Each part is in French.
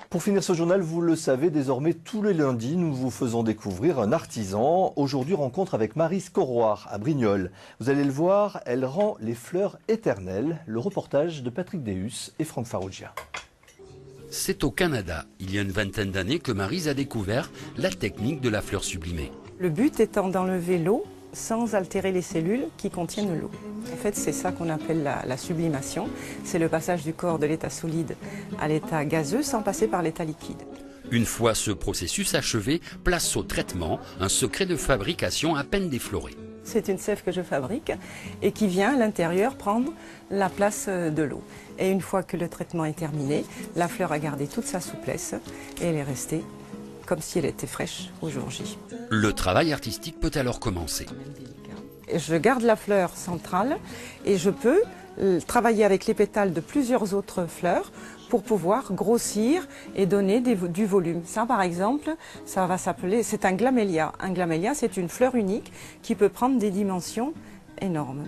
Pour finir ce journal, vous le savez, désormais tous les lundis, nous vous faisons découvrir un artisan. Aujourd'hui, rencontre avec Maryse Corroir à Brignoles. Vous allez le voir, elle rend les fleurs éternelles. Le reportage de Patrick Deus et Franck Farrugia. C'est au Canada, il y a une vingtaine d'années, que Maryse a découvert la technique de la fleur sublimée. Le but étant d'enlever l'eau sans altérer les cellules qui contiennent l'eau. En fait, c'est ça qu'on appelle la sublimation. C'est le passage du corps de l'état solide à l'état gazeux sans passer par l'état liquide. Une fois ce processus achevé, place au traitement, un secret de fabrication à peine défloré. C'est une sève que je fabrique et qui vient à l'intérieur prendre la place de l'eau. Et une fois que le traitement est terminé, la fleur a gardé toute sa souplesse et elle est restée comme si elle était fraîche au jour J. Le travail artistique peut alors commencer. Je garde la fleur centrale et je peux travailler avec les pétales de plusieurs autres fleurs pour pouvoir grossir et donner du volume. Ça, par exemple, ça va s'appeler, c'est un glamélia. Un glamélia, c'est une fleur unique qui peut prendre des dimensions énormes.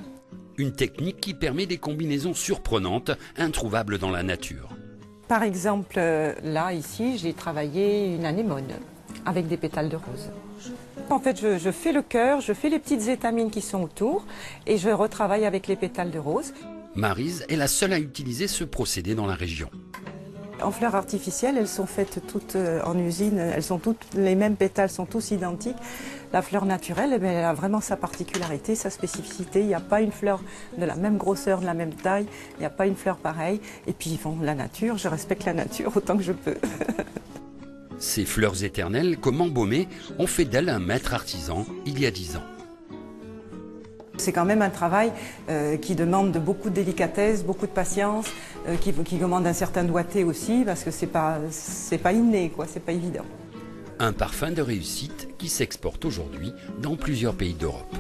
Une technique qui permet des combinaisons surprenantes, introuvables dans la nature. Par exemple, là, ici, j'ai travaillé une anémone avec des pétales de rose. En fait, je fais le cœur, je fais les petites étamines qui sont autour et je retravaille avec les pétales de rose. Maryse est la seule à utiliser ce procédé dans la région. En fleurs artificielles, elles sont faites toutes en usine, elles sont toutes, les mêmes pétales sont tous identiques. La fleur naturelle, elle a vraiment sa particularité, sa spécificité. Il n'y a pas une fleur de la même grosseur, de la même taille, il n'y a pas une fleur pareille. Et puis, bon, la nature, je respecte la nature autant que je peux. Ces fleurs éternelles, comme embaumées, ont fait d'elle un maître artisan il y a 10 ans. C'est quand même un travail qui demande beaucoup de délicatesse, beaucoup de patience, qui demande un certain doigté aussi, parce que c'est pas inné, quoi, c'est pas évident. Un parfum de réussite qui s'exporte aujourd'hui dans plusieurs pays d'Europe.